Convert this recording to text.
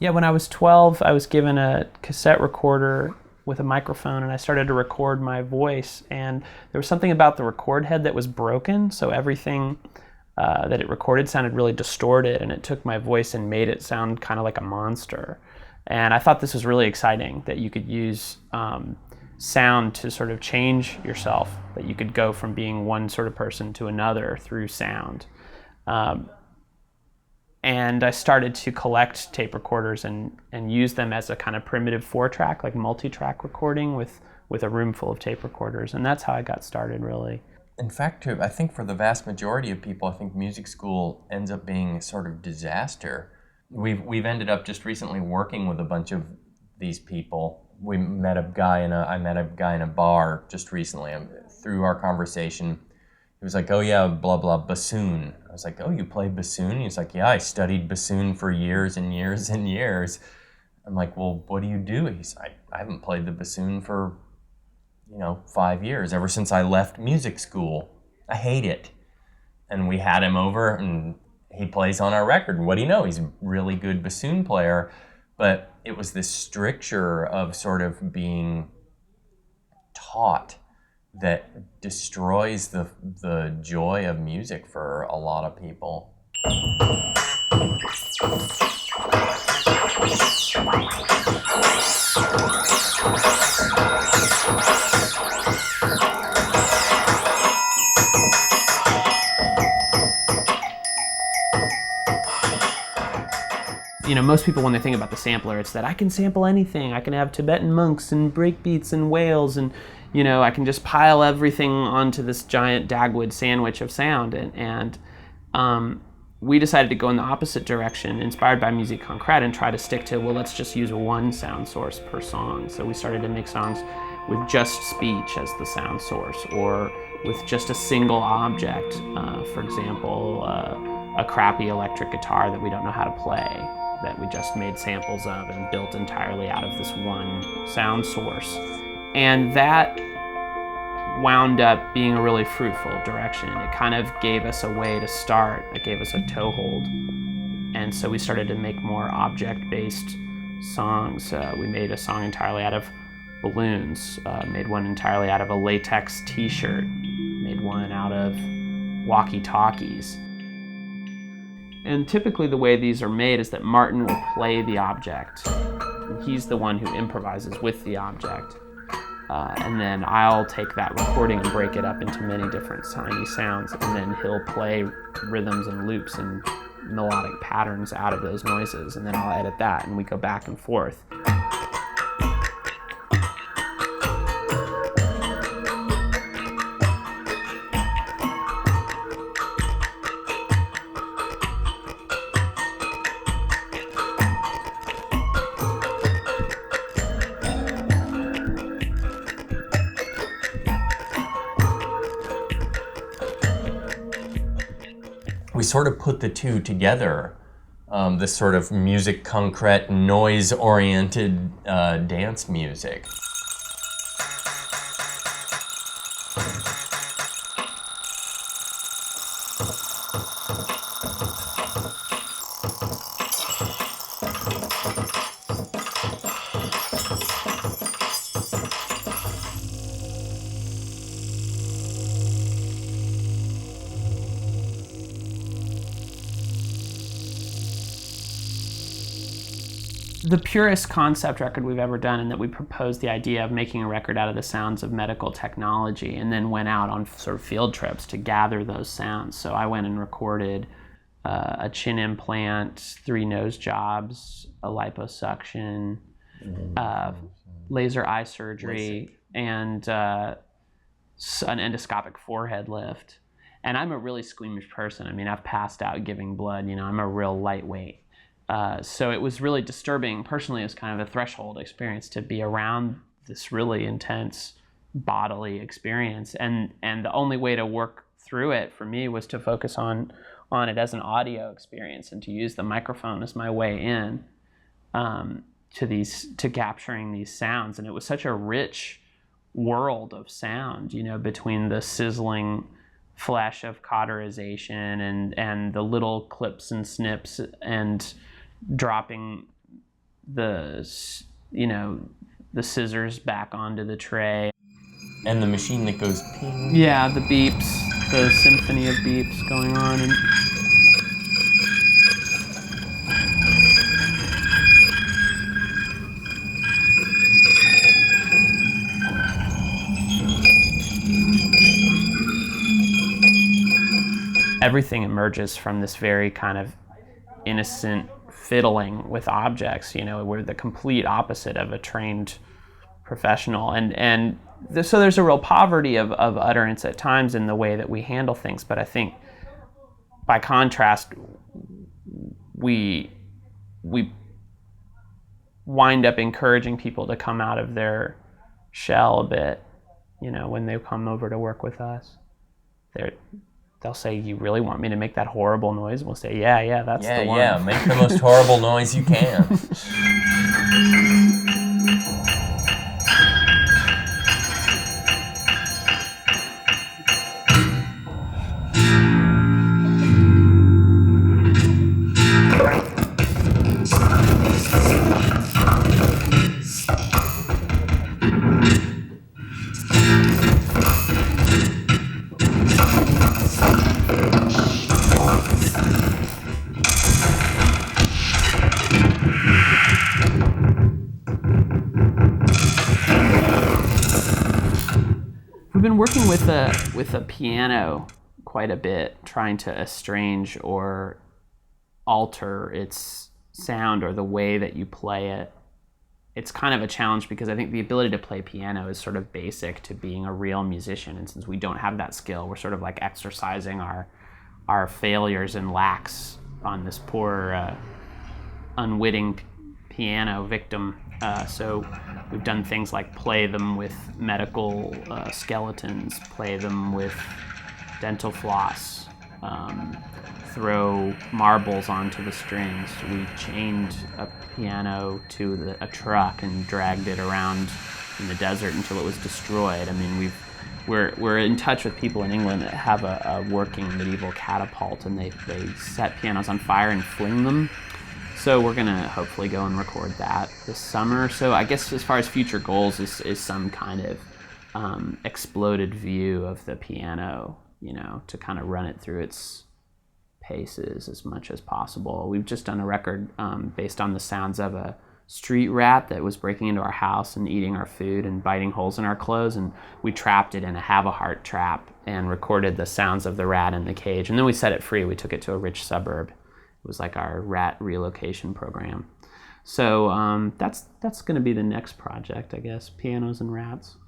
Yeah, when I was 12, I was given a cassette recorder with a microphone, and I started to record my voice. And there was something about the record head that was broken, so everything that it recorded sounded really distorted, and it took my voice and made it sound kind of like a monster. And I thought this was really exciting, that you could use sound to sort of change yourself, that you could go from being one sort of person to another through sound. And I started to collect tape recorders and use them as a kind of primitive 4-track, like multi-track recording with a room full of tape recorders. And that's how I got started, really. In fact, I think for the vast majority of people, I think music school ends up being a sort of disaster. We've ended up just recently working with a bunch of these people. I met a guy in a bar just recently. Through our conversation, he was like, "Oh yeah, blah blah bassoon." I was like, "Oh, you play bassoon?" He's like, "Yeah, I studied bassoon for years and years and years." I'm like, "Well, what do you do?" He's like, "I haven't played the bassoon for 5 years, ever since I left music school. I hate it." And we had him over, and he plays on our record. What do you know? He's a really good bassoon player. But it was this stricture of sort of being taught that destroys the joy of music for a lot of people. Most people, when they think about the sampler, it's that I can sample anything. I can have Tibetan monks and breakbeats and whales, and I can just pile everything onto this giant Dagwood sandwich of sound. And we decided to go in the opposite direction, inspired by musique concrète, and try to stick to, well, let's just use one sound source per song. So we started to make songs with just speech as the sound source, or with just a single object. For example, a crappy electric guitar that we don't know how to play, that we just made samples of and built entirely out of this one sound source. And that wound up being a really fruitful direction. It kind of gave us a way to start. It gave us a toehold. And so we started to make more object-based songs. We made a song entirely out of balloons, made one entirely out of a latex t-shirt, made one out of walkie-talkies. And typically the way these are made is that Martin will play the object. And he's the one who improvises with the object. And then I'll take that recording and break it up into many different tiny sounds, and then he'll play rhythms and loops and melodic patterns out of those noises, and then I'll edit that, and we go back and forth. We sort of put the two together, this sort of musique concrète, noise-oriented dance music. The purest concept record we've ever done, and that we proposed the idea of making a record out of the sounds of medical technology, and then went out on sort of field trips to gather those sounds. So I went and recorded a chin implant, 3 nose jobs, a liposuction, laser eye surgery, and an endoscopic forehead lift. And I'm a really squeamish person. I mean, I've passed out giving blood. I'm a real lightweight. So it was really disturbing. Personally, it was kind of a threshold experience to be around this really intense bodily experience. And the only way to work through it for me was to focus on it as an audio experience, and to use the microphone as my way in to capturing these sounds. And it was such a rich world of sound, between the sizzling flesh of cauterization and the little clips and snips and dropping the scissors back onto the tray. And the machine that goes ping. Yeah, the beeps, the symphony of beeps going on. And everything emerges from this very kind of innocent fiddling with objects. We're the complete opposite of a trained professional, so there's a real poverty of utterance at times in the way that we handle things. But I think, by contrast, we wind up encouraging people to come out of their shell a bit. When they come over to work with us, they'll say, "You really want me to make that horrible noise?" We'll say, "Yeah, that's the one." Yeah, make the most horrible noise you can. We've been working with a piano quite a bit, trying to estrange or alter its sound or the way that you play it. It's kind of a challenge because I think the ability to play piano is sort of basic to being a real musician, and since we don't have that skill, we're sort of like exercising our failures and lacks on this poor unwitting piano victim. So we've done things like play them with medical skeletons, play them with dental floss, throw marbles onto the strings. We chained a piano to a truck and dragged it around in the desert until it was destroyed. I mean, we're in touch with people in England that have a working medieval catapult, and they set pianos on fire and fling them. So we're gonna hopefully go and record that this summer. So I guess as far as future goals is some kind of exploded view of the piano, to kind of run it through its paces as much as possible. We've just done a record based on the sounds of a street rat that was breaking into our house and eating our food and biting holes in our clothes, and we trapped it in a have-a-heart trap and recorded the sounds of the rat in the cage. And then we set it free. We took it to a rich suburb. It was like our rat relocation program. So that's going to be the next project, I guess, pianos and rats.